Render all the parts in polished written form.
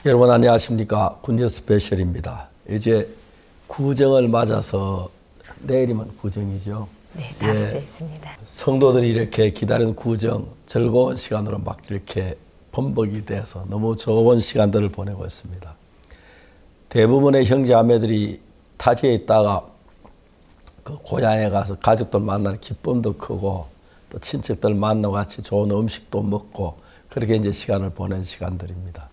여러분 안녕하십니까. 굿뉴스 스페셜입니다. 이제 구정을 맞아서 내일이면 구정이죠. 네, 다음 주에 있습니다. 성도들이 이렇게 기다리는 구정 즐거운 시간으로 막 이렇게 번복이 돼서 너무 좋은 시간들을 보내고 있습니다. 대부분의 형제자매들이 타지에 있다가 그 고향에 가서 가족들 만나는 기쁨도 크고 또 친척들 만나고 같이 좋은 음식도 먹고 그렇게 이제 시간을 보낸 시간들입니다.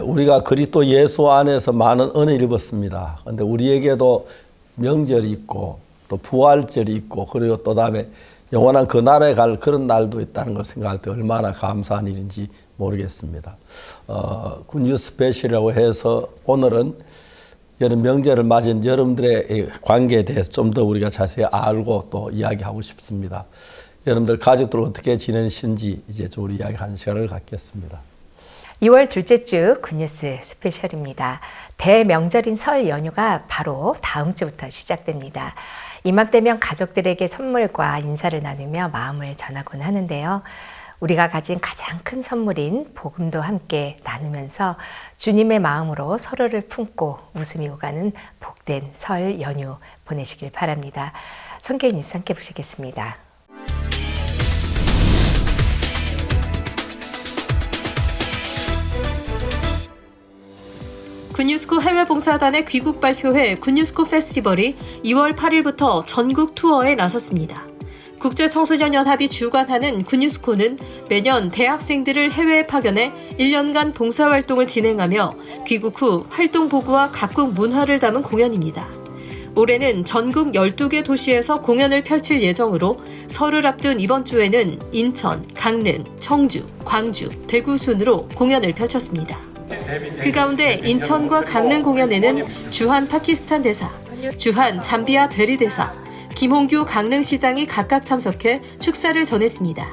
우리가 그리스도 예수 안에서 많은 은혜를 입었습니다. 그런데 우리에게도 명절이 있고 또 부활절이 있고 그리고 또 다음에 영원한 그 나라에 갈 그런 날도 있다는 걸 생각할 때 얼마나 감사한 일인지 모르겠습니다. 굿뉴스 스페셜이라고 해서 오늘은 여름 명절을 맞은 여러분들의 관계에 대해서 좀 더 우리가 자세히 알고 또 이야기하고 싶습니다. 여러분들 가족들 어떻게 지내시는지 이제 좀 우리 이야기하는 시간을 갖겠습니다. 2월 둘째 주 굿뉴스 스페셜입니다. 대명절인 설 연휴가 바로 다음 주부터 시작됩니다. 이맘때면 가족들에게 선물과 인사를 나누며 마음을 전하곤 하는데요. 우리가 가진 가장 큰 선물인 복음도 함께 나누면서 주님의 마음으로 서로를 품고 웃음이 오가는 복된 설 연휴 보내시길 바랍니다. 성경 뉴스 함께 보시겠습니다. 굿뉴스코 해외봉사단의 귀국 발표회 굿뉴스코 페스티벌이 2월 8일부터 전국 투어에 나섰습니다. 국제청소년연합이 주관하는 굿뉴스코는 매년 대학생들을 해외에 파견해 1년간 봉사활동을 진행하며 귀국 후 활동 보고와 각국 문화를 담은 공연입니다. 올해는 전국 12개 도시에서 공연을 펼칠 예정으로 설을 앞둔 이번 주에는 인천, 강릉, 청주, 광주, 대구 순으로 공연을 펼쳤습니다. 그 가운데 인천과 강릉 공연에는 주한 파키스탄 대사, 주한 잠비아 대리 대사, 김홍규 강릉시장이 각각 참석해 축사를 전했습니다.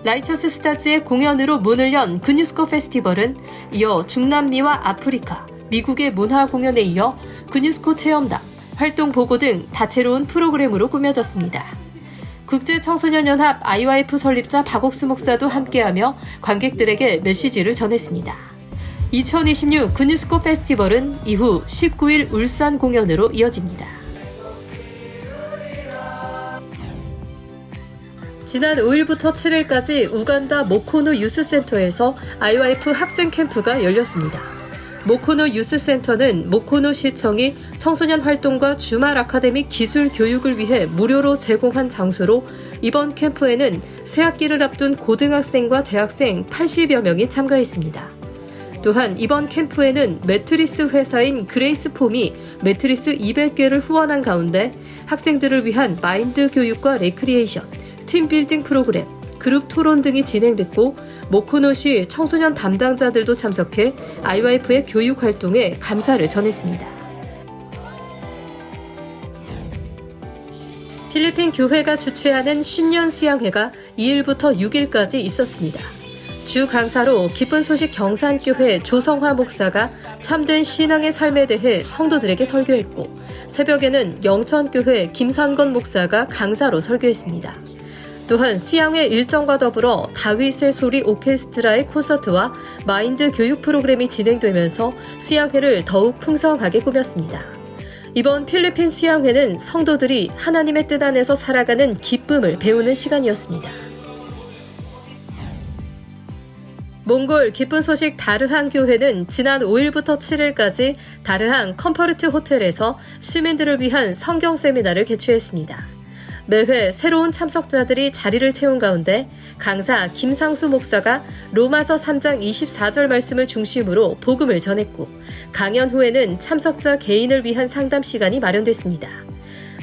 라이처스 스타즈의 공연으로 문을 연 굿뉴스코 페스티벌은 이어 중남미와 아프리카, 미국의 문화 공연에 이어 굿뉴스코 체험단, 활동 보고 등 다채로운 프로그램으로 꾸며졌습니다. 국제청소년연합 IYF 설립자 박옥수 목사도 함께하며 관객들에게 메시지를 전했습니다. 2026 굿뉴스코 페스티벌은 이후 19일 울산 공연으로 이어집니다. 지난 5일부터 7일까지 우간다 모코노 유스센터에서 IYF 학생 캠프가 열렸습니다. 모코노 유스센터는 모코노 시청이 청소년 활동과 주말 아카데미 기술 교육을 위해 무료로 제공한 장소로 이번 캠프에는 새학기를 앞둔 고등학생과 대학생 80여 명이 참가했습니다. 또한 이번 캠프에는 매트리스 회사인 그레이스폼이 매트리스 200개를 후원한 가운데 학생들을 위한 마인드 교육과 레크리에이션, 팀빌딩 프로그램, 그룹 토론 등이 진행됐고 모코노시 청소년 담당자들도 참석해 IYF의 교육 활동에 감사를 전했습니다. 필리핀 교회가 주최하는 신년 수양회가 2일부터 6일까지 있었습니다. 주 강사로 기쁜 소식 경산교회 조성화 목사가 참된 신앙의 삶에 대해 성도들에게 설교했고 새벽에는 영천교회 김상건 목사가 강사로 설교했습니다. 또한 수양회 일정과 더불어 다윗의 소리 오케스트라의 콘서트와 마인드 교육 프로그램이 진행되면서 수양회를 더욱 풍성하게 꾸몄습니다. 이번 필리핀 수양회는 성도들이 하나님의 뜻 안에서 살아가는 기쁨을 배우는 시간이었습니다. 몽골 기쁜 소식 다르항 교회는 지난 5일부터 7일까지 다르항 컴포르트 호텔에서 시민들을 위한 성경 세미나를 개최했습니다. 매회 새로운 참석자들이 자리를 채운 가운데 강사 김상수 목사가 로마서 3장 24절 말씀을 중심으로 복음을 전했고 강연 후에는 참석자 개인을 위한 상담 시간이 마련됐습니다.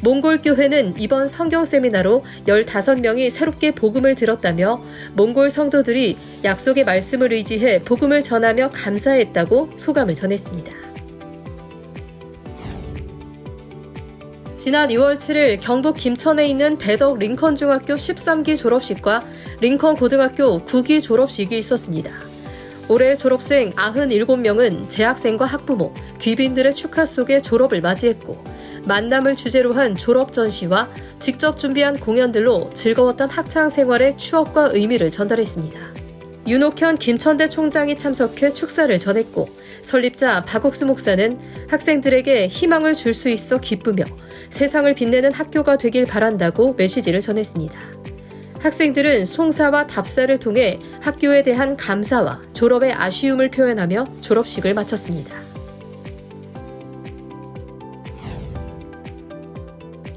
몽골 교회는 이번 성경 세미나로 15명이 새롭게 복음을 들었다며 몽골 성도들이 약속의 말씀을 의지해 복음을 전하며 감사했다고 소감을 전했습니다. 지난 2월 7일 경북 김천에 있는 대덕 링컨 중학교 13기 졸업식과 링컨 고등학교 9기 졸업식이 있었습니다. 올해 졸업생 97명은 재학생과 학부모, 귀빈들의 축하 속에 졸업을 맞이했고 만남을 주제로 한 졸업 전시와 직접 준비한 공연들로 즐거웠던 학창 생활의 추억과 의미를 전달했습니다. 윤옥현 김천대 총장이 참석해 축사를 전했고 설립자 박옥수 목사는 학생들에게 희망을 줄 수 있어 기쁘며 세상을 빛내는 학교가 되길 바란다고 메시지를 전했습니다. 학생들은 송사와 답사를 통해 학교에 대한 감사와 졸업의 아쉬움을 표현하며 졸업식을 마쳤습니다.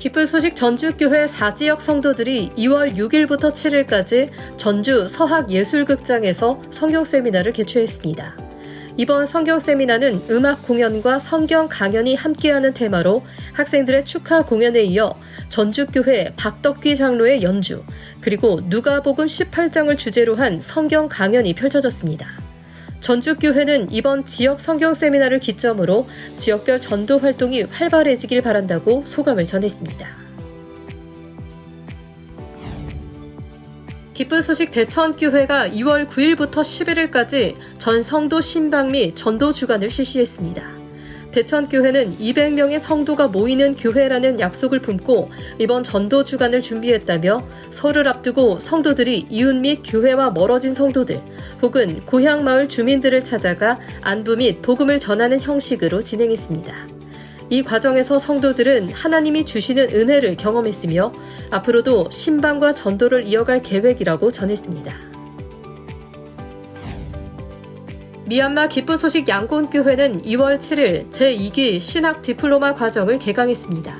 기쁜 소식 전주교회 4지역 성도들이 2월 6일부터 7일까지 전주 서학예술극장에서 성경 세미나를 개최했습니다. 이번 성경 세미나는 음악 공연과 성경 강연이 함께하는 테마로 학생들의 축하 공연에 이어 전주교회 박덕기 장로의 연주, 그리고 누가복음 18장을 주제로 한 성경 강연이 펼쳐졌습니다. 전주교회는 이번 지역 성경 세미나를 기점으로 지역별 전도 활동이 활발해지길 바란다고 소감을 전했습니다. 기쁜 소식 대천교회가 2월 9일부터 11일까지 전 성도 신방 및 전도 주간을 실시했습니다. 대천교회는 200명의 성도가 모이는 교회라는 약속을 품고 이번 전도 주간을 준비했다며 설을 앞두고 성도들이 이웃 및 교회와 멀어진 성도들 혹은 고향 마을 주민들을 찾아가 안부 및 복음을 전하는 형식으로 진행했습니다. 이 과정에서 성도들은 하나님이 주시는 은혜를 경험했으며 앞으로도 신방과 전도를 이어갈 계획이라고 전했습니다. 미얀마 기쁜 소식 양곤교회는 2월 7일 제2기 신학 디플로마 과정을 개강했습니다.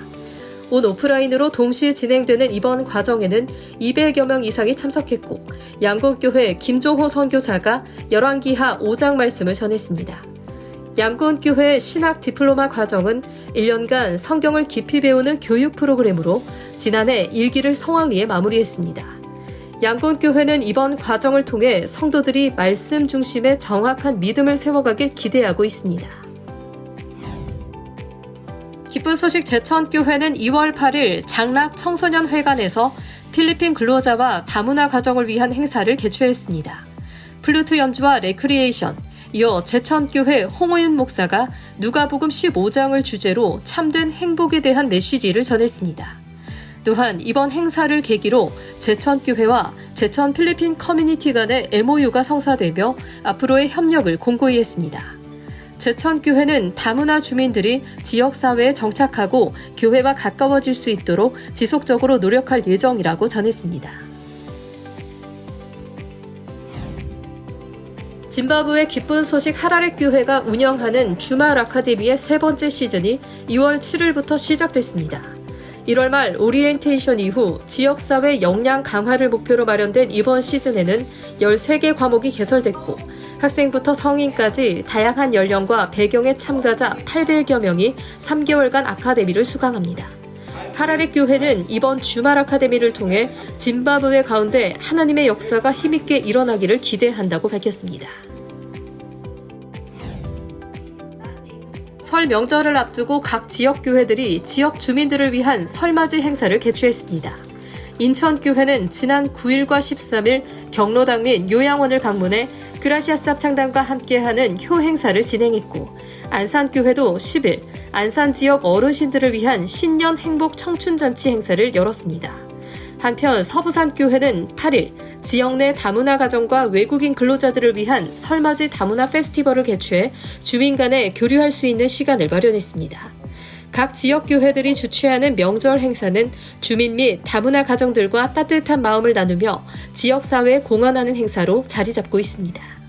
온 오프라인으로 동시에 진행되는 이번 과정에는 200여 명 이상이 참석했고 양곤교회 김종호 선교사가 열왕기하 5장 말씀을 전했습니다. 양곤교회 신학 디플로마 과정은 1년간 성경을 깊이 배우는 교육 프로그램으로 지난해 1기를 성황리에 마무리했습니다. 양곤교회는 이번 과정을 통해 성도들이 말씀 중심의 정확한 믿음을 세워가길 기대하고 있습니다. 기쁜 소식 제천교회는 2월 8일 장락 청소년회관에서 필리핀 근로자와 다문화 가정을 위한 행사를 개최했습니다. 플루트 연주와 레크리에이션, 이어 제천교회 홍호윤 목사가 누가복음 15장을 주제로 참된 행복에 대한 메시지를 전했습니다. 또한 이번 행사를 계기로 제천교회와 제천 필리핀 커뮤니티 간의 MOU가 성사되며 앞으로의 협력을 공고히 했습니다. 제천교회는 다문화 주민들이 지역사회에 정착하고 교회와 가까워질 수 있도록 지속적으로 노력할 예정이라고 전했습니다. 짐바브웨 기쁜 소식 하라렛 교회가 운영하는 주말 아카데미의 세 번째 시즌이 2월 7일부터 시작됐습니다. 1월 말 오리엔테이션 이후 지역사회 역량 강화를 목표로 마련된 이번 시즌에는 13개 과목이 개설됐고 학생부터 성인까지 다양한 연령과 배경의 참가자 800여 명이 3개월간 아카데미를 수강합니다. 하라렛 교회는 이번 주말 아카데미를 통해 짐바브웨 가운데 하나님의 역사가 힘있게 일어나기를 기대한다고 밝혔습니다. 설 명절을 앞두고 각 지역 교회들이 지역 주민들을 위한 설맞이 행사를 개최했습니다. 인천교회는 지난 9일과 13일 경로당 및 요양원을 방문해 그라시아스 합창단과 함께하는 효 행사를 진행했고 안산교회도 10일 안산 지역 어르신들을 위한 신년 행복 청춘잔치 행사를 열었습니다. 한편 서부산교회는 8일 지역 내 다문화 가정과 외국인 근로자들을 위한 설맞이 다문화 페스티벌을 개최해 주민 간에 교류할 수 있는 시간을 마련했습니다. 각 지역 교회들이 주최하는 명절 행사는 주민 및 다문화 가정들과 따뜻한 마음을 나누며 지역사회에 공헌하는 행사로 자리 잡고 있습니다.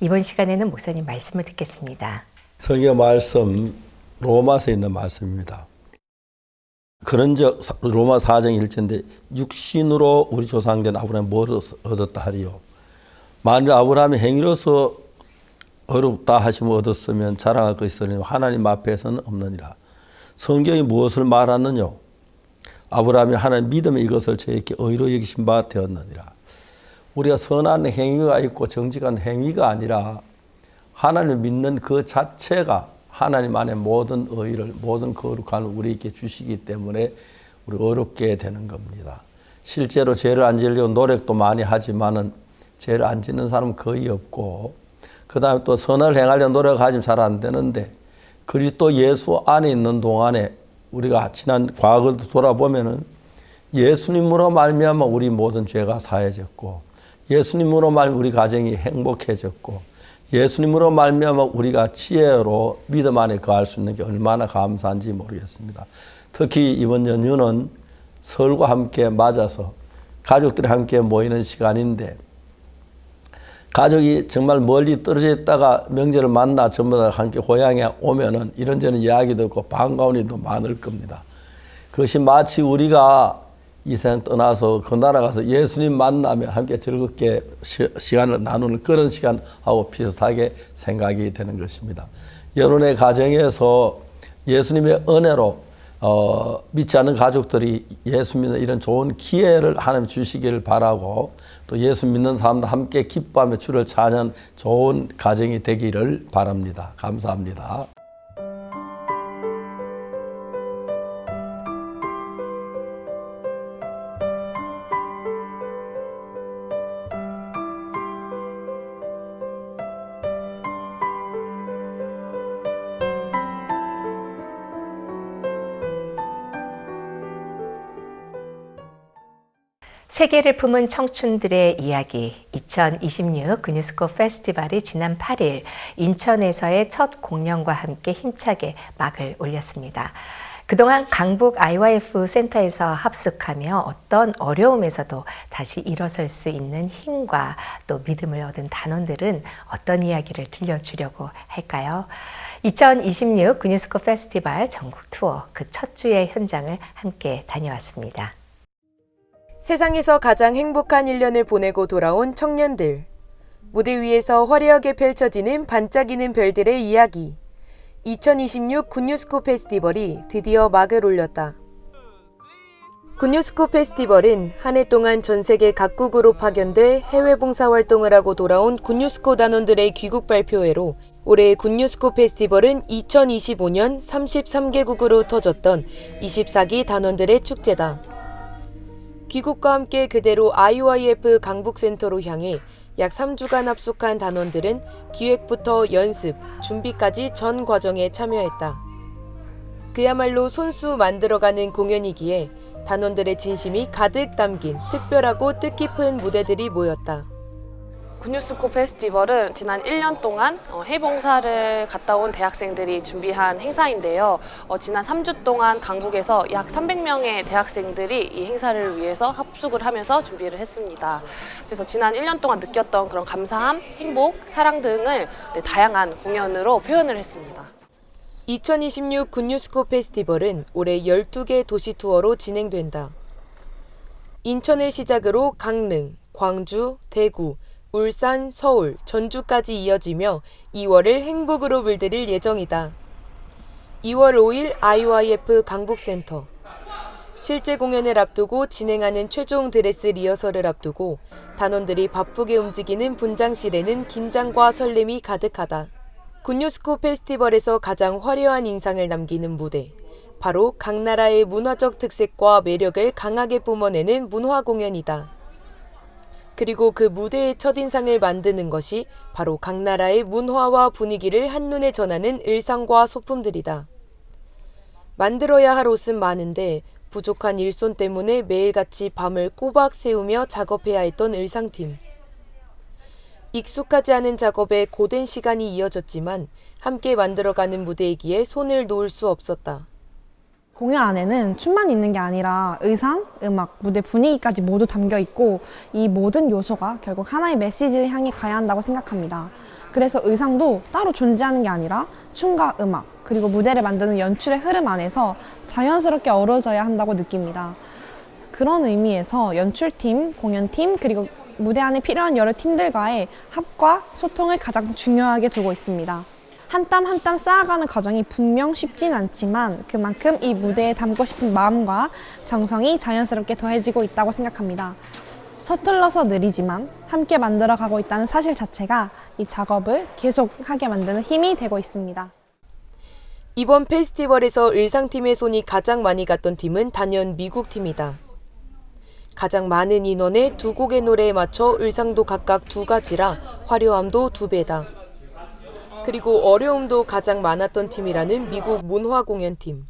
이번 시간에는 목사님 말씀을 듣겠습니다. 성경 말씀 로마서에 있는 말씀입니다. 그런즉 로마 4장 1절인데 육신으로 우리 조상된 아브라함이 뭘 얻었다 하리요. 만일 아브라함이 행위로서 어렵다 하심을 얻었으면 자랑할 것이 있으니 하나님 앞에서는 없느니라. 성경이 무엇을 말하느냐? 아브라함이 하나님 믿음에 이것을 저에게 의로 여기신 바 되었느니라. 우리가 선한 행위가 있고 정직한 행위가 아니라 하나님을 믿는 그 자체가 하나님 안에 모든 의를, 모든 거룩함을 우리에게 주시기 때문에 우리 어렵게 되는 겁니다. 실제로 죄를 안 지으려고 노력도 많이 하지만은 죄를 안 짓는 사람은 거의 없고 그 다음에 또 선을 행하려 노력하지만 잘 안 되는데 그리스도 예수 안에 있는 동안에 우리가 지난 과거를 돌아보면은 예수님으로 말미암아 우리 모든 죄가 사해졌고 예수님으로 말미암아 우리 가정이 행복해졌고 예수님으로 말미암아 우리가 지혜로 믿음 안에 거할 수 있는 게 얼마나 감사한지 모르겠습니다. 특히 이번 연휴는 설과 함께 맞아서 가족들이 함께 모이는 시간인데 가족이 정말 멀리 떨어져 있다가 명절을 만나 전부 다 함께 고향에 오면은 이런저런 이야기도 있고 반가운 일도 많을 겁니다. 그것이 마치 우리가 이 세상 떠나서 그 나라 가서 예수님 만나면 함께 즐겁게 시간을 나누는 그런 시간하고 비슷하게 생각이 되는 것입니다. 여러분의 가정에서 예수님의 은혜로 믿지 않는 가족들이 예수 믿는 이런 좋은 기회를 하나님 주시기를 바라고 또 예수 믿는 사람들 함께 기뻐하며 주를 찬양하는 좋은 가정이 되기를 바랍니다. 감사합니다. 세계를 품은 청춘들의 이야기 2026 그뉴스코 페스티벌이 지난 8일 인천에서의 첫 공연과 함께 힘차게 막을 올렸습니다. 그동안 강북 IYF 센터에서 합숙하며 어떤 어려움에서도 다시 일어설 수 있는 힘과 또 믿음을 얻은 단원들은 어떤 이야기를 들려주려고 할까요? 2026 그뉴스코 페스티벌 전국 투어 그 첫 주의 현장을 함께 다녀왔습니다. 세상에서 가장 행복한 1년을 보내고 돌아온 청년들. 무대 위에서 화려하게 펼쳐지는 반짝이는 별들의 이야기. 2026 굿뉴스코 페스티벌이 드디어 막을 올렸다. 굿뉴스코 페스티벌은 한 해 동안 전 세계 각국으로 파견돼 해외 봉사 활동을 하고 돌아온 굿뉴스코 단원들의 귀국 발표회로 올해의 굿뉴스코 페스티벌은 2025년 33개국으로 터졌던 24기 단원들의 축제다. 귀국과 함께 그대로 IYF 강북센터로 향해 약 3주간 합숙한 단원들은 기획부터 연습, 준비까지 전 과정에 참여했다. 그야말로 손수 만들어가는 공연이기에 단원들의 진심이 가득 담긴 특별하고 뜻깊은 무대들이 모였다. 굿뉴스코 페스티벌은 지난 1년 동안 해외봉사를 갔다 온 대학생들이 준비한 행사인데요. 지난 3주 동안 강북에서 약 300명의 대학생들이 이 행사를 위해서 합숙을 하면서 준비를 했습니다. 그래서 지난 1년 동안 느꼈던 그런 감사함, 행복, 사랑 등을 다양한 공연으로 표현을 했습니다. 2026 굿뉴스코 페스티벌은 올해 12개 도시 투어로 진행된다. 인천을 시작으로 강릉, 광주, 대구, 울산, 서울, 전주까지 이어지며 2월을 행복으로 물들일 예정이다. 2월 5일 IYF 강북센터. 실제 공연을 앞두고 진행하는 최종 드레스 리허설을 앞두고 단원들이 바쁘게 움직이는 분장실에는 긴장과 설렘이 가득하다. 굿뉴스코 페스티벌에서 가장 화려한 인상을 남기는 무대. 바로 각 나라의 문화적 특색과 매력을 강하게 뿜어내는 문화 공연이다. 그리고 그 무대의 첫인상을 만드는 것이 바로 각 나라의 문화와 분위기를 한눈에 전하는 의상과 소품들이다. 만들어야 할 옷은 많은데 부족한 일손 때문에 매일같이 밤을 꼬박 새우며 작업해야 했던 의상팀. 익숙하지 않은 작업에 고된 시간이 이어졌지만 함께 만들어가는 무대이기에 손을 놓을 수 없었다. 공연 안에는 춤만 있는 게 아니라 의상, 음악, 무대 분위기까지 모두 담겨 있고 이 모든 요소가 결국 하나의 메시지를 향해 가야 한다고 생각합니다. 그래서 의상도 따로 존재하는 게 아니라 춤과 음악, 그리고 무대를 만드는 연출의 흐름 안에서 자연스럽게 어우러져야 한다고 느낍니다. 그런 의미에서 연출팀, 공연팀, 그리고 무대 안에 필요한 여러 팀들과의 합과 소통을 가장 중요하게 두고 있습니다. 한 땀 한 땀 쌓아가는 과정이 분명 쉽진 않지만 그만큼 이 무대에 담고 싶은 마음과 정성이 자연스럽게 더해지고 있다고 생각합니다. 서툴러서 느리지만 함께 만들어가고 있다는 사실 자체가 이 작업을 계속하게 만드는 힘이 되고 있습니다. 이번 페스티벌에서 의상팀의 손이 가장 많이 갔던 팀은 단연 미국팀이다. 가장 많은 인원의 2곡의 노래에 맞춰 의상도 각각 2가지라 화려함도 2배다. 그리고 어려움도 가장 많았던 팀이라는 미국 문화공연팀.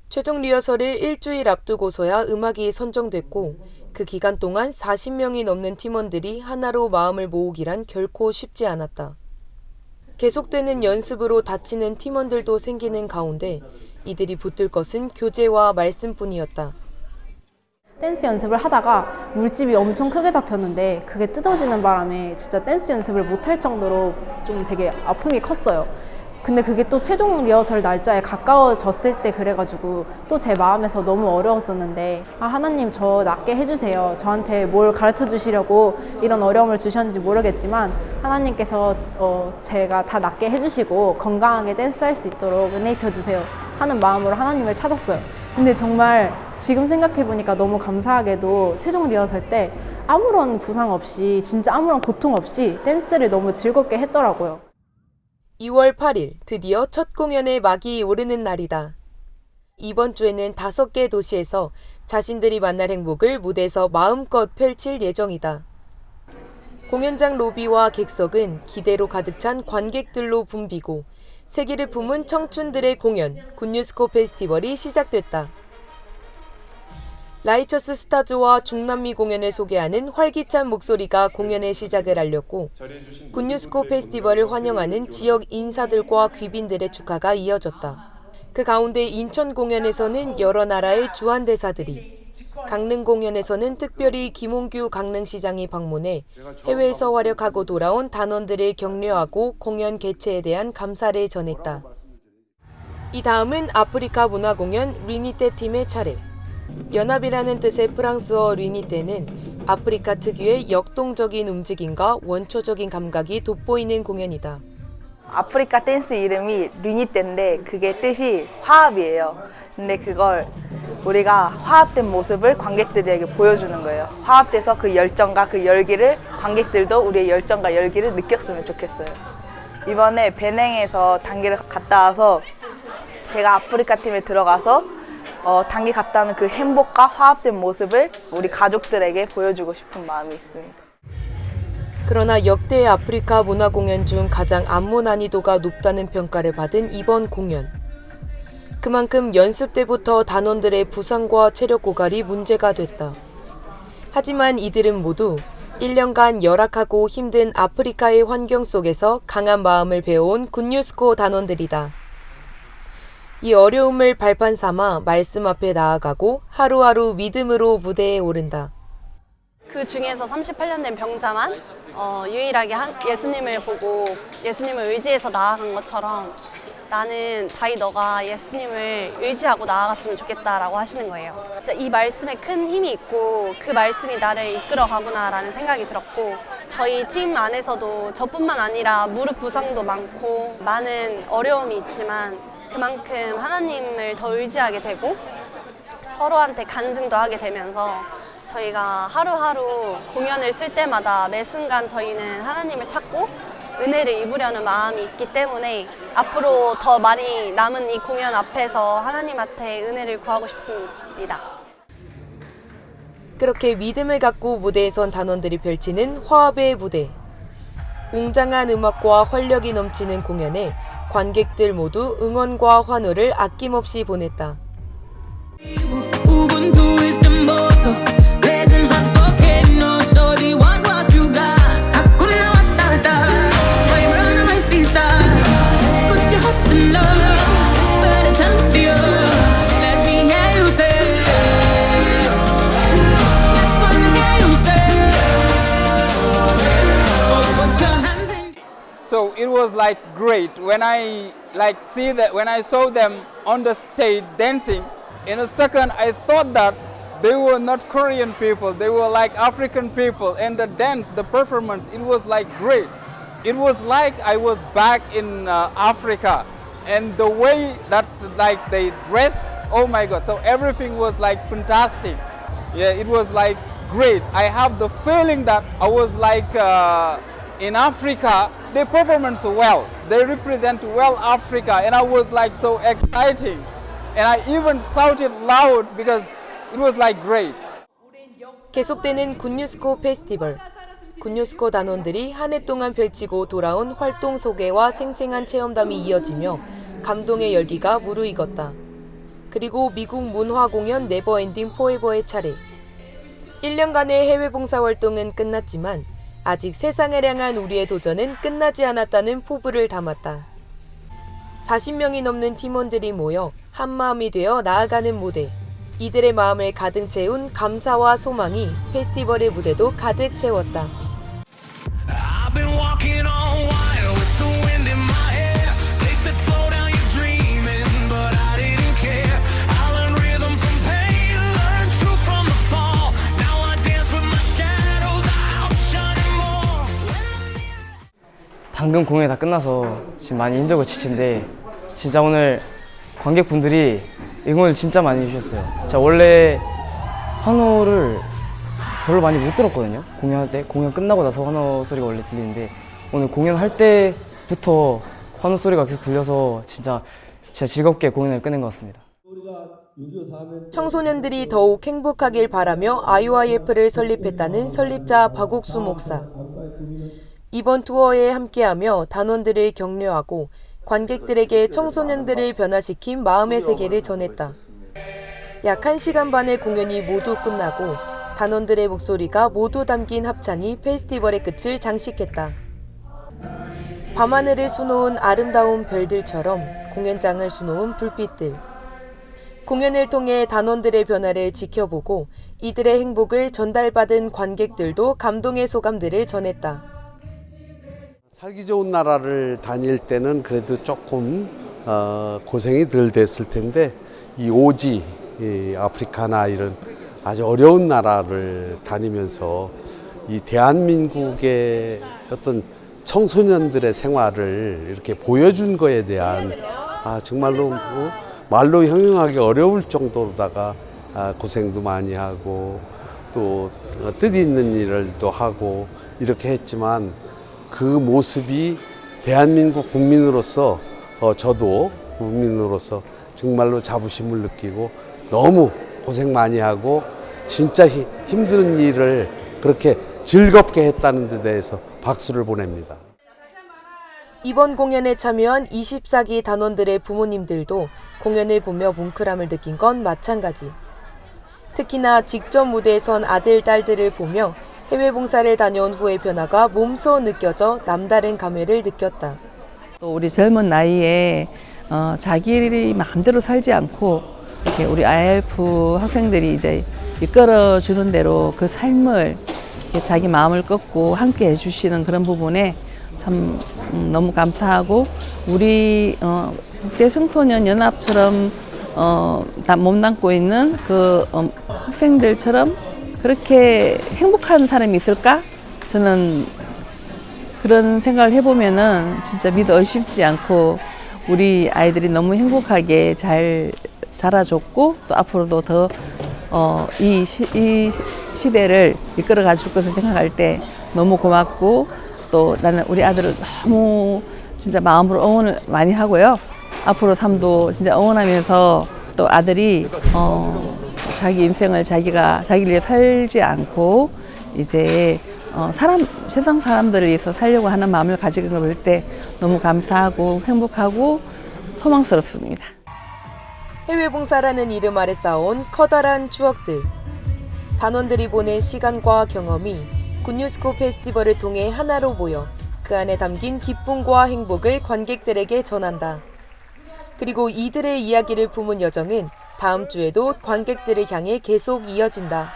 최종 리허설을 일주일 앞두고서야 음악이 선정됐고 그 기간 동안 40명이 넘는 팀원들이 하나로 마음을 모으기란 결코 쉽지 않았다. 계속되는 연습으로 다치는 팀원들도 생기는 가운데 이들이 붙들 것은 교재와 말씀뿐이었다. 댄스 연습을 하다가 물집이 엄청 크게 잡혔는데 그게 뜯어지는 바람에 진짜 댄스 연습을 못할 정도로 좀 되게 아픔이 컸어요. 근데 그게 또 최종 리허설 날짜에 가까워졌을 때 그래가지고 또 제 마음에서 너무 어려웠었는데 하나님 저 낫게 해주세요. 저한테 뭘 가르쳐 주시려고 이런 어려움을 주셨는지 모르겠지만 하나님께서 제가 다 낫게 해주시고 건강하게 댄스할 수 있도록 은혜 입혀주세요 하는 마음으로 하나님을 찾았어요. 근데 정말 지금 생각해보니까 너무 감사하게도 최종 리허설 때 아무런 부상 없이 진짜 아무런 고통 없이 댄스를 너무 즐겁게 했더라고요. 2월 8일 드디어 첫 공연의 막이 오르는 날이다. 이번 주에는 5개 도시에서 자신들이 만날 행복을 무대에서 마음껏 펼칠 예정이다. 공연장 로비와 객석은 기대로 가득 찬 관객들로 붐비고 세기를 품은 청춘들의 공연 굿뉴스코 페스티벌이 시작됐다. 라이처스 스타즈와 중남미 공연을 소개하는 활기찬 목소리가 공연의 시작을 알렸고 굿뉴스코 페스티벌을 환영하는 지역 인사들과 귀빈들의 축하가 이어졌다. 그 가운데 인천 공연에서는 여러 나라의 주한대사들이, 강릉 공연에서는 특별히 김홍규 강릉시장이 방문해 해외에서 활약하고 돌아온 단원들을 격려하고 공연 개최에 대한 감사를 전했다. 이 다음은 아프리카 문화공연 리니떼 팀의 차례. 연합이라는 뜻의 프랑스어 리니떼는 아프리카 특유의 역동적인 움직임과 원초적인 감각이 돋보이는 공연이다. 아프리카 댄스 이름이 리니떼인데 그게 뜻이 화합이에요. 근데 그걸 우리가 화합된 모습을 관객들에게 보여주는 거예요. 화합돼서 그 열정과 그 열기를 관객들도 우리의 열정과 열기를 느꼈으면 좋겠어요. 이번에 베냉에서 단기를 갔다 와서 제가 아프리카 팀에 들어가서 단기 갔다 오는 그 행복과 화합된 모습을 우리 가족들에게 보여주고 싶은 마음이 있습니다. 그러나 역대 아프리카 문화공연 중 가장 안무 난이도가 높다는 평가를 받은 이번 공연. 그만큼 연습 때부터 단원들의 부상과 체력 고갈이 문제가 됐다. 하지만 이들은 모두 1년간 열악하고 힘든 아프리카의 환경 속에서 강한 마음을 배워온 굿뉴스코 단원들이다. 이 어려움을 발판 삼아 말씀 앞에 나아가고 하루하루 믿음으로 무대에 오른다. 그 중에서 38년 된 병자만 유일하게 예수님을 보고 예수님을 의지해서 나아간 것처럼 나는 다이 너가 예수님을 의지하고 나아갔으면 좋겠다라고 하시는 거예요. 진짜 이 말씀에 큰 힘이 있고 그 말씀이 나를 이끌어가구나라는 생각이 들었고 저희 팀 안에서도 저뿐만 아니라 무릎 부상도 많고 많은 어려움이 있지만 그만큼 하나님을 더 의지하게 되고 서로한테 간증도 하게 되면서 저희가 하루하루 공연을 쓸 때마다 매 순간 저희는 하나님을 찾고 은혜를 입으려는 마음이 있기 때문에 앞으로 더 많이 남은 이 공연 앞에서 하나님한테 은혜를 구하고 싶습니다. 그렇게 믿음을 갖고 무대에 선 단원들이 펼치는 화합의 무대. 웅장한 음악과 활력이 넘치는 공연에 관객들 모두 응원과 환호를 아낌없이 보냈다. So it was like great when I when I saw them on the stage dancing. In a second, I thought that they were not Korean people. They were like African people. And the dance, the performance, it was like great. It was like I was back in Africa. And the way that like they dress, oh my God. So everything was like fantastic. Yeah, it was like great. I have the feeling that I was like in Africa. They perform so well. They represent well Africa. And I was like so exciting. And I even shouted loud because it was like great. 계속되는 굿뉴스코 페스티벌. 군뉴스코 단원들이 한 해 동안 펼치고 돌아온 활동 소개와 생생한 체험담이 이어지며 감동의 열기가 무르익었다. 그리고 미국 문화 공연 네버엔딩 포에버의 차례. 1년간의 해외 봉사 활동은 끝났지만 아직 세상을 향한 우리의 도전은 끝나지 않았다는 포부를 담았다. 40명이 넘는 팀원들이 모여 한마음이 되어 나아가는 무대. 이들의 마음을 가득 채운 감사와 소망이 페스티벌의 무대도 가득 채웠다. I've been walking on wire with the wind in my hair. They said slow down, you're dreaming, but I didn't care. I learned rhythm from pain, learned truth from the fall. Now I dance with my shadows, outshining more. 방금 공연이 다 끝나서 지금 많이 힘들고 지친데 진짜 오늘 관객분들이 응원을 진짜 많이 해주셨어요. 제가 원래 환호를 별로 많이 못 들었거든요. 공연할 때 공연 끝나고 나서 환호 소리가 원래 들리는데 오늘 공연할 때부터 환호 소리가 계속 들려서 진짜 즐겁게 공연을 끝낸 것 같습니다. 청소년들이 더욱 행복하길 바라며 IYF를 설립했다는 설립자 박옥수 목사. 이번 투어에 함께하며 단원들을 격려하고 관객들에게 청소년들을 변화시킨 마음의 세계를 전했다. 약 1시간 반의 공연이 모두 끝나고 단원들의 목소리가 모두 담긴 합창이 페스티벌의 끝을 장식했다. 밤하늘을 수놓은 아름다운 별들처럼 공연장을 수놓은 불빛들. 공연을 통해 단원들의 변화를 지켜보고 이들의 행복을 전달받은 관객들도 감동의 소감들을 전했다. 살기 좋은 나라를 다닐 때는 그래도 조금 고생이 덜 됐을 텐데 이 오지, 아프리카나 이런 아주 어려운 나라를 다니면서 이 대한민국의 어떤 청소년들의 생활을 이렇게 보여준 거에 대한 정말로 말로 형용하기 어려울 정도로다가 고생도 많이 하고 또 뜻있는 일을 하고 이렇게 했지만 그 모습이 대한민국 국민으로서 저도 국민으로서 정말로 자부심을 느끼고 너무 고생 많이 하고 진짜 힘든 일을 그렇게 즐겁게 했다는 데 대해서 박수를 보냅니다. 이번 공연에 참여한 24기 단원들의 부모님들도 공연을 보며 뭉클함을 느낀 건 마찬가지. 특히나 직접 무대에 선 아들, 딸들을 보며 해외 봉사를 다녀온 후의 변화가 몸소 느껴져 남다른 감회를 느꼈다. 또 우리 젊은 나이에 자기 마음대로 살지 않고 이렇게 우리 IF 학생들이 이제 이끌어주는 대로 그 삶을 자기 마음을 꺾고 함께 해주시는 그런 부분에 참 너무 감사하고 우리 국제 청소년 연합처럼 몸담고 있는 그 학생들처럼 그렇게 행복한 사람이 있을까? 저는 그런 생각을 해보면은 진짜 믿어 의심치 않고 우리 아이들이 너무 행복하게 잘 자라줬고 또 앞으로도 더 이 시대를 이끌어 가줄 것을 생각할 때 너무 고맙고 또 나는 우리 아들을 너무 진짜 마음으로 응원을 많이 하고요. 앞으로 삶도 진짜 응원하면서 또 아들이 자기 인생을 자기를 위해 살지 않고 이제 세상 사람들을 위해서 살려고 하는 마음을 가지고 볼 때 너무 감사하고 행복하고 소망스럽습니다. 해외 봉사라는 이름 아래 쌓아온 커다란 추억들. 단원들이 보낸 시간과 경험이 굿뉴스코 페스티벌을 통해 하나로 모여 그 안에 담긴 기쁨과 행복을 관객들에게 전한다. 그리고 이들의 이야기를 품은 여정은 다음 주에도 관객들을 향해 계속 이어진다.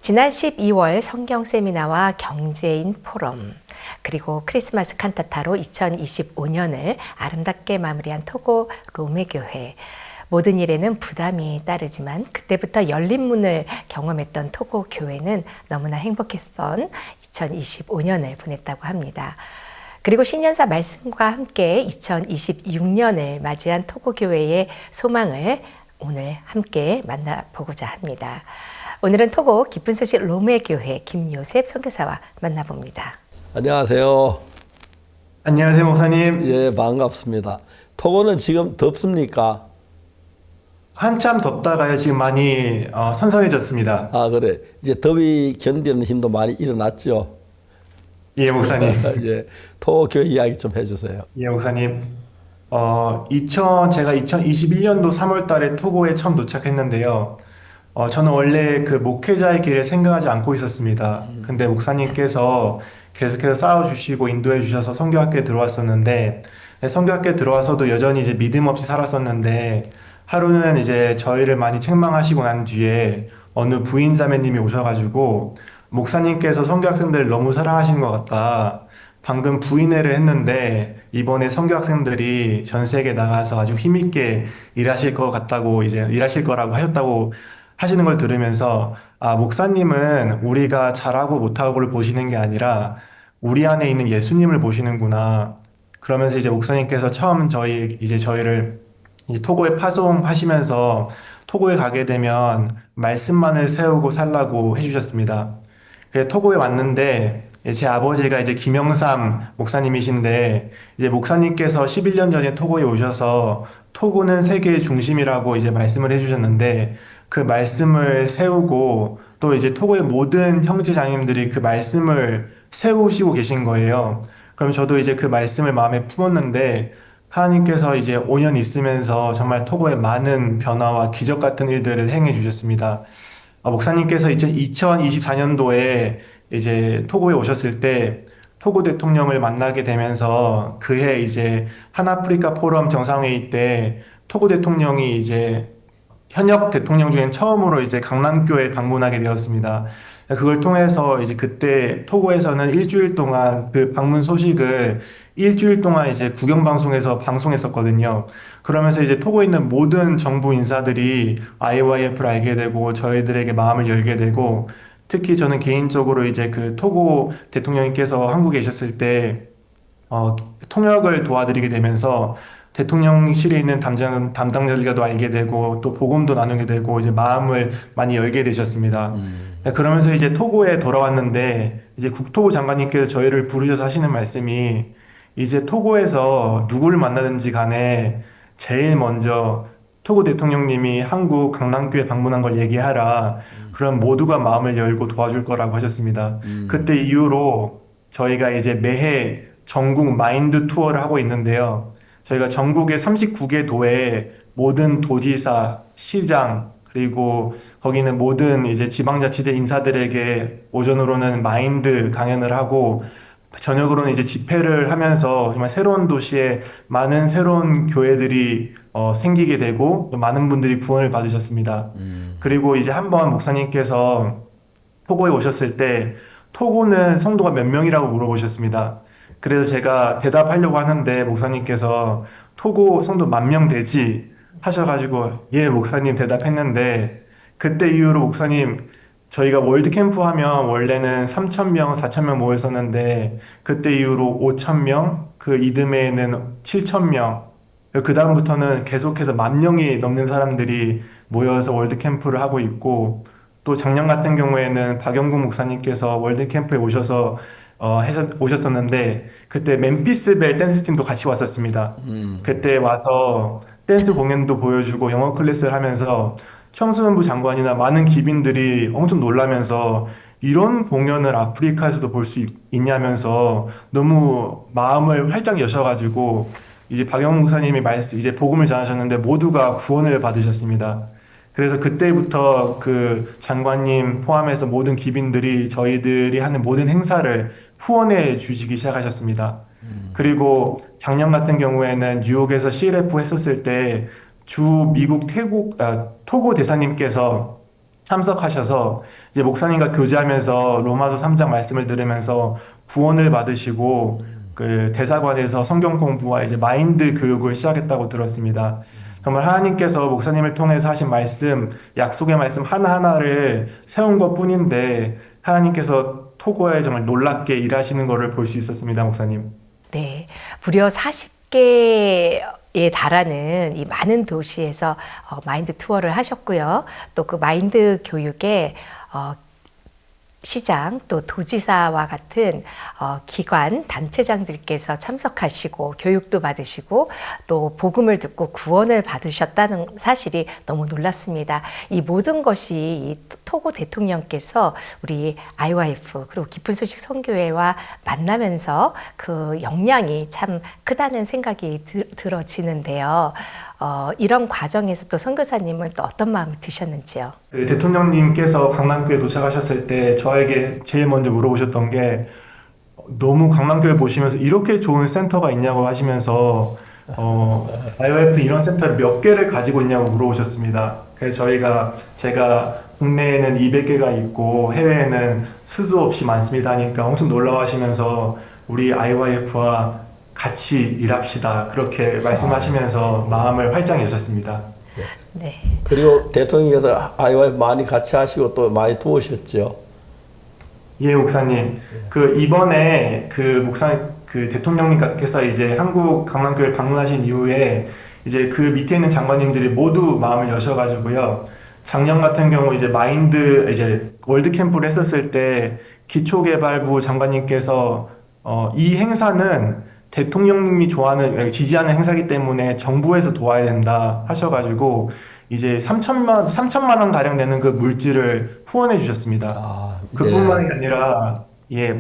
지난 12월 성경 세미나와 경제인 포럼, 그리고 크리스마스 칸타타로 2025년을 아름답게 마무리한 토고 로메교회. 모든 일에는 부담이 따르지만 그때부터 열린 문을 경험했던 토고 교회는 너무나 행복했던 2025년을 보냈다고 합니다. 그리고 신년사 말씀과 함께 2026년을 맞이한 토고 교회의 소망을 오늘 함께 만나보고자 합니다. 오늘은 토고 기쁜 소식 로메교회 김요셉 선교사와 만나봅니다. 안녕하세요. 안녕하세요, 목사님. 예, 반갑습니다. 토고는 지금 덥습니까? 한참 덥다가요, 지금 많이 선선해졌습니다. 아, 그래. 이제 더위 견디는 힘도 많이 일어났죠? 예, 목사님. 예, 토고 교회 이야기 좀 해주세요. 예, 목사님. 제가 2021년도 3월 달에 토고에 처음 도착했는데요. 저는 원래 그 목회자의 길을 생각하지 않고 있었습니다. 근데 목사님께서 계속해서 쌓아주시고 인도해 주셔서 선교학교에 들어왔었는데, 선교학교에 들어와서도 여전히 이제 믿음 없이 살았었는데, 하루는 이제 저희를 많이 책망하시고 난 뒤에 어느 부인 자매님이 오셔가지고, 목사님께서 선교학생들을 너무 사랑하시는 것 같다. 방금 부인회를 했는데 이번에 선교학생들이 전 세계에 나가서 아주 힘있게 일하실 것 같다고, 이제 일하실 거라고 하셨다고 하시는 걸 들으면서, 아, 목사님은 우리가 잘하고 못하고를 보시는 게 아니라 우리 안에 있는 예수님을 보시는구나. 그러면서 이제 목사님께서 처음 저희를 이제 토고에 파송하시면서 토고에 가게 되면 말씀만을 세우고 살라고 해주셨습니다. 그래서 토고에 왔는데 제 아버지가 이제 김영삼 목사님이신데, 이제 목사님께서 11년 전에 토고에 오셔서 토고는 세계의 중심이라고 이제 말씀을 해주셨는데, 그 말씀을 세우고 또 이제 토고의 모든 형제 자매님들이 그 말씀을 세우시고 계신 거예요. 그럼 저도 이제 그 말씀을 마음에 품었는데, 하나님께서 이제 5년 있으면서 정말 토고에 많은 변화와 기적 같은 일들을 행해 주셨습니다. 목사님께서 2024년도에 이제 토고에 오셨을 때 토고 대통령을 만나게 되면서 그해 이제 한아프리카 포럼 정상회의 때 토고 대통령이 이제 현역 대통령 중엔 처음으로 이제 강남교에 방문하게 되었습니다. 그걸 통해서 이제 그때 토고에서는 일주일 동안 그 방문 소식을 일주일 동안 이제 국영방송에서 방송했었거든요. 그러면서 이제 토고에 있는 모든 정부 인사들이 IYF를 알게 되고 저희들에게 마음을 열게 되고, 특히 저는 개인적으로 이제 그 토고 대통령님께서 한국에 계셨을 때 통역을 도와드리게 되면서 대통령실에 있는 담당자들과도 알게 되고 또 복음도 나누게 되고 이제 마음을 많이 열게 되셨습니다. 그러면서 이제 토고에 돌아왔는데 이제 국토부 장관님께서 저희를 부르셔서 하시는 말씀이, 이제 토고에서 누구를 만나든지 간에 제일 먼저 토고 대통령님이 한국 강남교에 방문한 걸 얘기하라. 그럼 모두가 마음을 열고 도와줄 거라고 하셨습니다. 그때 이후로 저희가 이제 매해 전국 마인드 투어를 하고 있는데요. 저희가 전국의 39개 도에 모든 도지사, 시장, 그리고 거기는 모든 이제 지방자치대 인사들에게 오전으로는 마인드 강연을 하고 저녁으로는 이제 집회를 하면서 정말 새로운 도시에 많은 새로운 교회들이 생기게 되고 또 많은 분들이 구원을 받으셨습니다. 그리고 이제 한번 목사님께서 토고에 오셨을 때 토고는 성도가 몇 명이라고 물어보셨습니다. 그래서 제가 대답하려고 하는데 목사님께서 토고 성도 10,000명 되지 하셔가지고 예 목사님 대답했는데, 그때 이후로 목사님, 저희가 월드캠프 하면 원래는 3,000명, 4,000명 모였었는데 그때 이후로 5,000명, 그 이듬해에는 7,000명, 그 다음부터는 계속해서 10,000명이 넘는 사람들이 모여서 월드캠프를 하고 있고, 또 작년 같은 경우에는 박영국 목사님께서 월드캠프에 오셔서 오셨었는데 그때 멤피스벨 댄스팀도 같이 왔었습니다. 그때 와서 댄스 공연도 보여주고 영어 클래스를 하면서 청소년부 장관이나 많은 기빈들이 엄청 놀라면서 이런 공연을 아프리카에서도 볼 수 있냐면서 너무 마음을 활짝 여셔가지고 이제 박영국 목사님이 이제 복음을 전하셨는데 모두가 구원을 받으셨습니다. 그래서 그때부터 그 장관님 포함해서 모든 기빈들이 저희들이 하는 모든 행사를 후원해 주시기 시작하셨습니다. 그리고 작년 같은 경우에는 뉴욕에서 CLF 했었을 때 주 미국 토고 대사님께서 참석하셔서 이제 목사님과 교제하면서 로마서 3장 말씀을 들으면서 구원을 받으시고 그 대사관에서 성경 공부와 이제 마인드 교육을 시작했다고 들었습니다. 정말 하나님께서 목사님을 통해서 하신 말씀, 약속의 말씀 하나하나를 세운 것 뿐인데 하나님께서 토고에 정말 놀랍게 일하시는 것을 볼 수 있었습니다, 목사님. 네, 무려 40개에 달하는 이 많은 도시에서 마인드 투어를 하셨고요. 또 그 마인드 교육에 시장 또 도지사와 같은 기관 단체장들께서 참석하시고 교육도 받으시고 또 복음을 듣고 구원을 받으셨다는 사실이 너무 놀랐습니다. 이 모든 것이 이 토고 대통령께서 우리 IYF 그리고 깊은 소식 선교회와 만나면서 그 영향이 참 크다는 생각이 들어지는데요. 이런 과정에서 또 선교사님은 또 어떤 마음이 드셨는지요? 그 대통령님께서 강남교에 도착하셨을 때 저에게 제일 먼저 물어보셨던 게 너무 강남교에 보시면서 이렇게 좋은 센터가 있냐고 하시면서 IOF 이런 센터를 몇 개를 가지고 있냐고 물어보셨습니다. 그래서 제가 국내에는 200개가 있고 해외에는 수도 없이 많습니다 하니까 엄청 놀라워하시면서 우리 IYF와 같이 일합시다 그렇게 말씀하시면서 마음을 활짝 여셨습니다. 네. 그리고 대통령께서 아이와 많이 같이 하시고 또 많이 도우셨죠. 예, 목사님. 그 이번에 그 대통령님께서 이제 한국 강남교회를 방문하신 이후에 이제 그 밑에 있는 장관님들이 모두 마음을 여셔가지고요. 작년 같은 경우 이제 마인드 이제 월드 캠프를 했었을 때 기초개발부 장관님께서 이 행사는 대통령님이 지지하는 행사이기 때문에 정부에서 도와야 된다 하셔가지고 이제 3천만 원 가량 되는 그 물질을 후원해 주셨습니다. 그뿐만이 아니라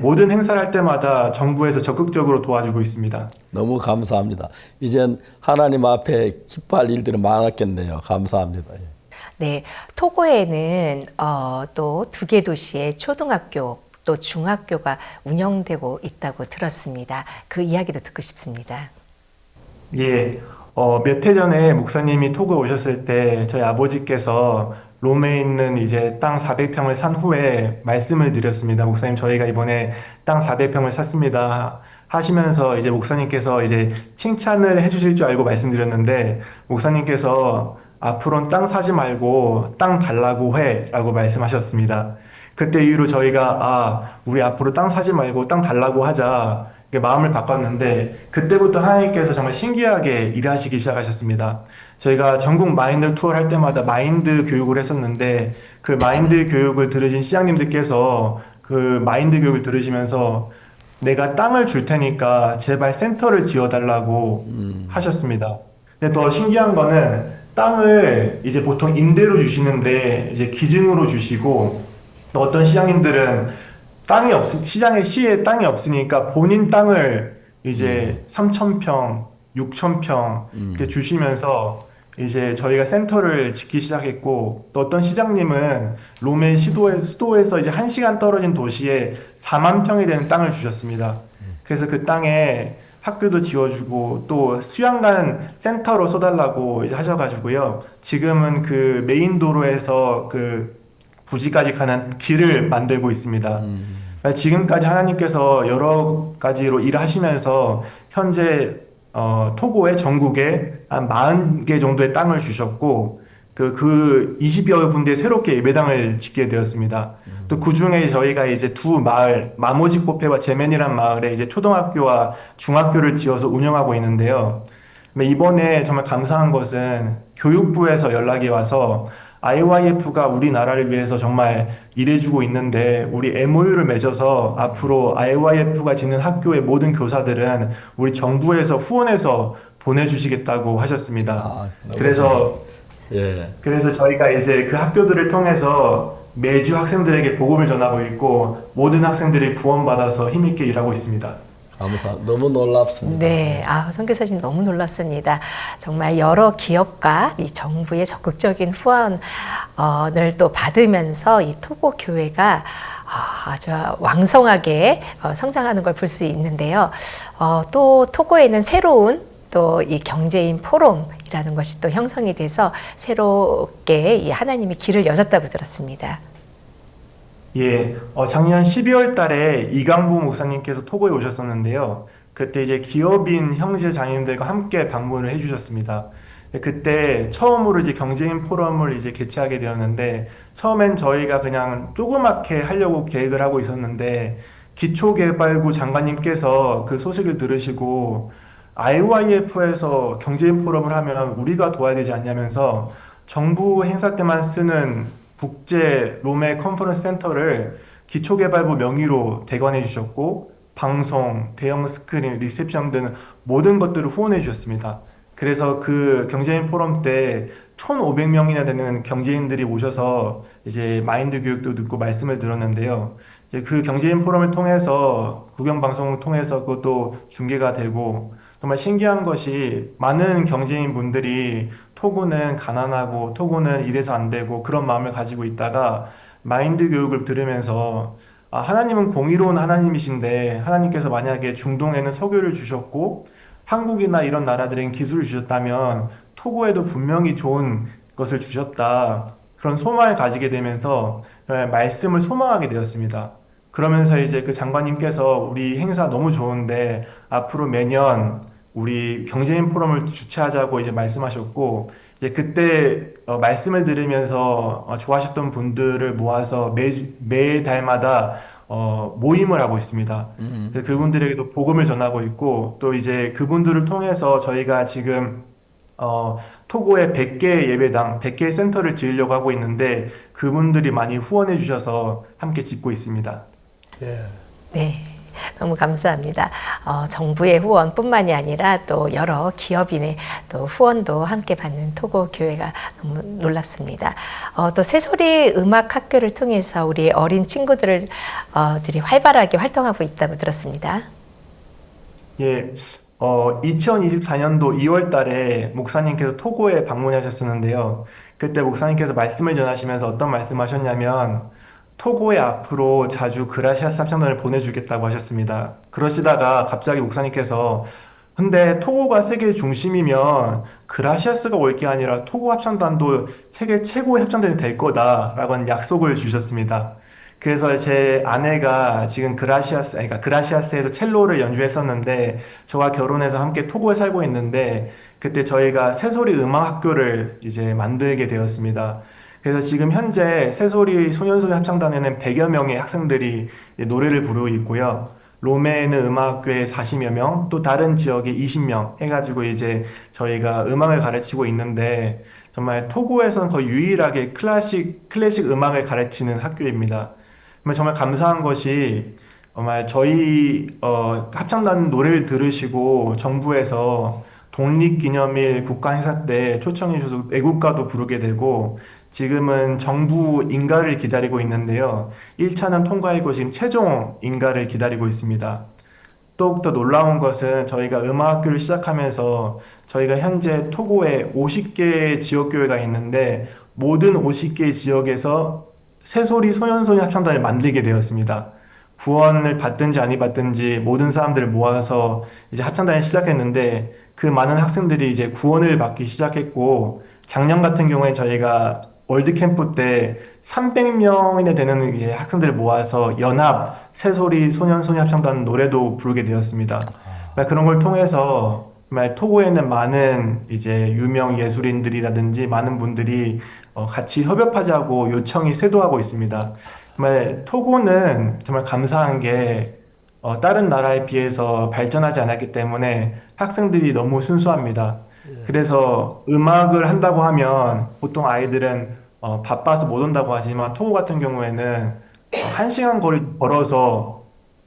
모든 행사를 할 때마다 정부에서 적극적으로 도와주고 있습니다. 너무 감사합니다. 이젠 하나님 앞에 기뻐할 일들이 많았겠네요. 감사합니다. 네, 토고에는 또 2개 도시의 초등학교 또 중학교가 운영되고 있다고 들었습니다. 그 이야기도 듣고 싶습니다. 예, 몇 해 전에 목사님이 토고에 오셨을 때 저희 아버지께서 롬에 있는 이제 땅 400평을 산 후에 말씀을 드렸습니다. 목사님, 저희가 이번에 땅 400평을 샀습니다 하시면서 이제 목사님께서 이제 칭찬을 해주실 줄 알고 말씀드렸는데 목사님께서 앞으로는 땅 사지 말고 땅 달라고 해라고 말씀하셨습니다. 그때 이후로 저희가 우리 앞으로 땅 사지 말고 땅 달라고 하자 마음을 바꿨는데 그때부터 하나님께서 정말 신기하게 일하시기 시작하셨습니다. 저희가 전국 마인드 투어를 할 때마다 마인드 교육을 했었는데 그 마인드 교육을 들으신 시장님들께서 그 마인드 교육을 들으시면서 내가 땅을 줄 테니까 제발 센터를 지어달라고 하셨습니다. 근데 더 신기한 거는 땅을 이제 보통 임대로 주시는데 이제 기증으로 주시고 또 어떤 시장님들은 시에 땅이 없으니까 본인 땅을 이제 3,000평, 6,000평 이렇게 주시면서 이제 저희가 센터를 짓기 시작했고 또 어떤 시장님은 롬의 수도에서 이제 1시간 떨어진 도시에 4만 평이 되는 땅을 주셨습니다. 그래서 그 땅에 학교도 지어주고 또 수양관 센터로 써달라고 이제 하셔가지고요. 지금은 그 메인 도로에서 그 부지까지 가는 길을 만들고 있습니다. 지금까지 하나님께서 여러 가지로 일하시면서 현재 토고의 전국에 한 40개 정도의 땅을 주셨고 그 20여 군데 새롭게 예배당을 짓게 되었습니다. 또 그 중에 저희가 이제 2 마을, 마모지코페와 제멘이란 마을에 이제 초등학교와 중학교를 지어서 운영하고 있는데요. 이번에 정말 감사한 것은 교육부에서 연락이 와서 IYF가 우리나라를 위해서 정말 일해주고 있는데 우리 MOU를 맺어서 앞으로 IYF가 짓는 학교의 모든 교사들은 우리 정부에서 후원해서 보내주시겠다고 하셨습니다. 그래서 저희가 이제 그 학교들을 통해서 매주 학생들에게 복음을 전하고 있고 모든 학생들이 구원받아서 힘있게 일하고 있습니다. 너무 놀랍습니다. 네, 선교사님 너무 놀랐습니다. 정말 여러 기업과 이 정부의 적극적인 후원을 또 받으면서 이 토고 교회가 아주 왕성하게 성장하는 걸 볼 수 있는데요. 또 토고에는 새로운 또 이 경제인 포럼이라는 것이 또 형성이 돼서 새롭게 이 하나님이 길을 여셨다고 들었습니다. 예, 작년 12월 달에 이강보 목사님께서 토고에 오셨었는데요. 그때 이제 기업인 형제 자매님들과 함께 방문을 해주셨습니다. 그때 처음으로 이제 경제인 포럼을 이제 개최하게 되었는데, 처음엔 저희가 그냥 조그맣게 하려고 계획을 하고 있었는데, 기초개발부 장관님께서 그 소식을 들으시고 IYF에서 경제인 포럼을 하면 우리가 도와야 되지 않냐면서 정부 행사 때만 쓰는 국제 로메 컨퍼런스 센터를 기초개발부 명의로 대관해 주셨고, 방송, 대형 스크린, 리셉션 등 모든 것들을 후원해 주셨습니다. 그래서 그 경제인 포럼 때 1,500명이나 되는 경제인들이 오셔서 이제 마인드 교육도 듣고 말씀을 들었는데요. 이제 그 경제인 포럼을 통해서 국영방송을 통해서 그것도 중계가 되고, 정말 신기한 것이 많은 경제인 분들이 토고는 가난하고 토고는 이래서 안 되고 그런 마음을 가지고 있다가 마인드 교육을 들으면서 하나님은 공의로운 하나님이신데, 하나님께서 만약에 중동에는 석유를 주셨고 한국이나 이런 나라들에는 기술을 주셨다면 토고에도 분명히 좋은 것을 주셨다, 그런 소망을 가지게 되면서 말씀을 소망하게 되었습니다. 그러면서 이제 그 장관님께서 우리 행사 너무 좋은데 앞으로 매년 우리 경제인 포럼을 주최하자고 이제 말씀하셨고, 이제 그때 말씀을 들으면서 좋아하셨던 분들을 모아서 매달마다 모임을 하고 있습니다. 그분들에게도 복음을 전하고 있고, 또 이제 그분들을 통해서 저희가 지금 토고에 100개 예배당, 100개 센터를 지으려고 하고 있는데, 그분들이 많이 후원해 주셔서 함께 짓고 있습니다. 네. 너무 감사합니다. 정부의 후원뿐만이 아니라 또 여러 기업인의 또 후원도 함께 받는 토고 교회가 너무 놀랍습니다. 또 새소리 음악 학교를 통해서 우리 어린 친구들이 활발하게 활동하고 있다고 들었습니다. 예, 2024년도 2월 달에 목사님께서 토고에 방문하셨었는데요. 그때 목사님께서 말씀을 전하시면서 어떤 말씀하셨냐면, 토고에 앞으로 자주 그라시아스 합창단을 보내주겠다고 하셨습니다. 그러시다가 갑자기 목사님께서 근데 토고가 세계 중심이면 그라시아스가 올 게 아니라 토고 합창단도 세계 최고의 합창단이 될 거다라고 약속을 주셨습니다. 그래서 제 아내가 지금 그라시아스에서 첼로를 연주했었는데, 저와 결혼해서 함께 토고에 살고 있는데, 그때 저희가 새소리 음악 학교를 이제 만들게 되었습니다. 그래서 지금 현재 새소리 소년소녀 합창단에는 100여 명의 학생들이 노래를 부르고 있고요. 로메에는 음악학교에 40여 명, 또 다른 지역에 20명 해가지고 이제 저희가 음악을 가르치고 있는데, 정말 토고에서는 거의 유일하게 클래식 음악을 가르치는 학교입니다. 정말 감사한 것이, 정말 저희 합창단 노래를 들으시고 정부에서 독립기념일 국가행사 때 초청해 주셔서 애국가도 부르게 되고, 지금은 정부 인가를 기다리고 있는데요. 1차는 통과이고 지금 최종 인가를 기다리고 있습니다. 더욱더 놀라운 것은 저희가 음악학교를 시작하면서 저희가 현재 토고에 50개의 지역교회가 있는데, 모든 50개의 지역에서 새소리 소년소녀 합창단을 만들게 되었습니다. 구원을 받든지 아니 받든지 모든 사람들을 모아서 이제 합창단을 시작했는데, 그 많은 학생들이 이제 구원을 받기 시작했고, 작년 같은 경우에 저희가 월드캠프 때 300명이나 되는 학생들을 모아서 연합 새소리 소년소녀 합창단 노래도 부르게 되었습니다. 그런 걸 통해서 정말 토고에는 많은 이제 유명 예술인들이라든지 많은 분들이 같이 협업하자고 요청이 쇄도하고 있습니다. 정말 토고는 정말 감사한 게 다른 나라에 비해서 발전하지 않았기 때문에 학생들이 너무 순수합니다. 그래서 음악을 한다고 하면 보통 아이들은 바빠서 못 온다고 하지만, 토고 같은 경우에는 1시간 거리 걸어서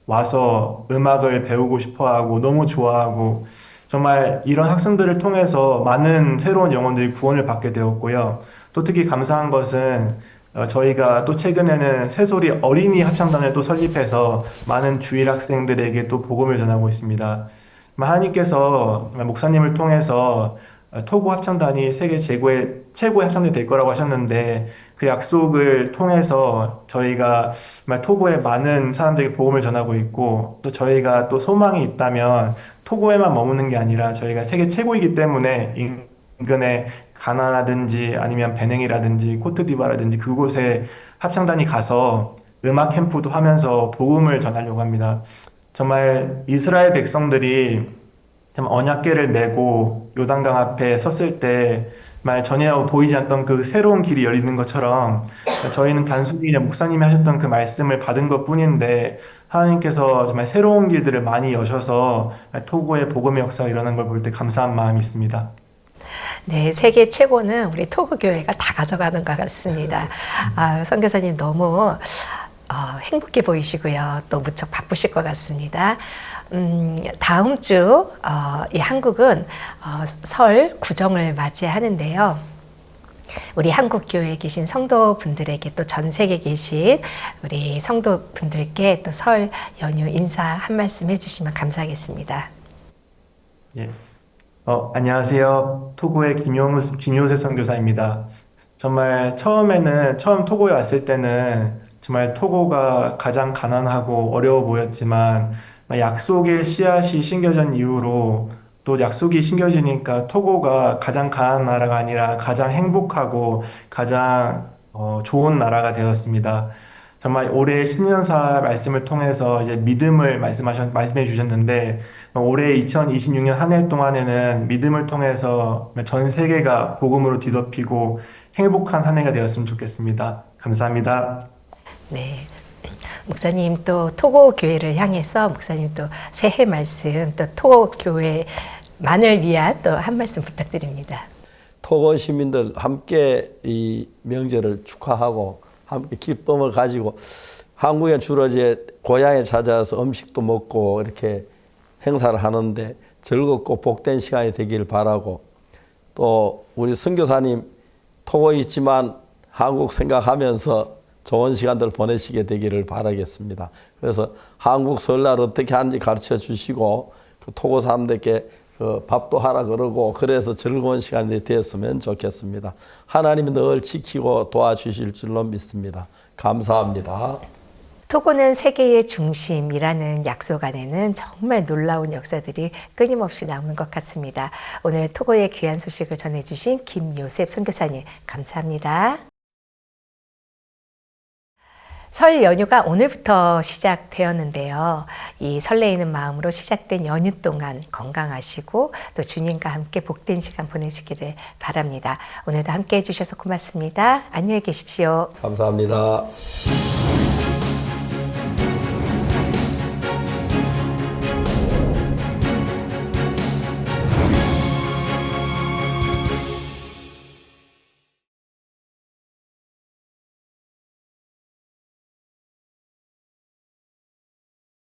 와서 음악을 배우고 싶어하고 너무 좋아하고, 정말 이런 학생들을 통해서 많은 새로운 영혼들이 구원을 받게 되었고요. 또 특히 감사한 것은 저희가 또 최근에는 새소리 어린이 합창단을 또 설립해서 많은 주일 학생들에게 또 복음을 전하고 있습니다. 하나님께서 목사님을 통해서 토고 합창단이 세계 최고의 합창단이 될 거라고 하셨는데, 그 약속을 통해서 저희가 정말 토고의 많은 사람들에게 복음을 전하고 있고 또 저희가 또 소망이 있다면 토고에만 머무는 게 아니라 저희가 세계 최고이기 때문에 인근의 가나라든지 아니면 베냉이라든지 코트디부아라든지 그곳에 합창단이 가서 음악 캠프도 하면서 복음을 전하려고 합니다. 정말 이스라엘 백성들이 참 언약궤를 메고 요단강 앞에 섰을 때 정말 전혀 보이지 않던 그 새로운 길이 열리는 것처럼 저희는 단순히 그냥 목사님이 하셨던 그 말씀을 받은 것뿐인데 하나님께서 정말 새로운 길들을 많이 여셔서 토고의 복음의 역사가 일어나는 걸 볼 때 감사한 마음이 있습니다. 네, 세계 최고는 우리 토고 교회가 다 가져가는 것 같습니다. 선교사님 너무 행복해 보이시고요. 또 무척 바쁘실 것 같습니다. 다음 주 이 한국은 설 구정을 맞이하는데요. 우리 한국 교회에 계신 성도분들에게 또 전 세계에 계신 우리 성도분들께 또 설 연휴 인사 한 말씀 해주시면 감사하겠습니다. 예. 안녕하세요. 토고의 김효세 선교사입니다. 정말 처음 토고에 왔을 때는 정말 토고가 가장 가난하고 어려워 보였지만 약속의 씨앗이 심겨진 이후로 또 약속이 심겨지니까 토고가 가장 가난한 나라가 아니라 가장 행복하고 가장 좋은 나라가 되었습니다. 정말 올해 신년사 말씀을 통해서 이제 믿음을 말씀해 주셨는데 올해 2026년 한 해 동안에는 믿음을 통해서 전 세계가 복음으로 뒤덮이고 행복한 한 해가 되었으면 좋겠습니다. 감사합니다. 네. 목사님 또 토고 교회를 향해서 목사님 또 새해 말씀 또 토고 교회만을 위한 또 한 말씀 부탁드립니다. 토고 시민들 함께 이 명절을 축하하고 함께 기쁨을 가지고 한국에 주로 이제 고향에 찾아와서 음식도 먹고 이렇게 행사를 하는데 즐겁고 복된 시간이 되길 바라고 또 우리 선교사님 토고에 있지만 한국 생각하면서 좋은 시간들 보내시게 되기를 바라겠습니다. 그래서 한국 설날 어떻게 하는지 가르쳐 주시고 그 토고 사람들께 그 밥도 하라 그러고 그래서 즐거운 시간이 되었으면 좋겠습니다. 하나님이 늘 지키고 도와주실 줄로 믿습니다. 감사합니다. 토고는 세계의 중심이라는 약속 안에는 정말 놀라운 역사들이 끊임없이 나오는 것 같습니다. 오늘 토고의 귀한 소식을 전해주신 김요셉 선교사님 감사합니다. 설 연휴가 오늘부터 시작되었는데요. 이 설레이는 마음으로 시작된 연휴 동안 건강하시고 또 주님과 함께 복된 시간 보내시기를 바랍니다. 오늘도 함께 해주셔서 고맙습니다. 안녕히 계십시오. 감사합니다.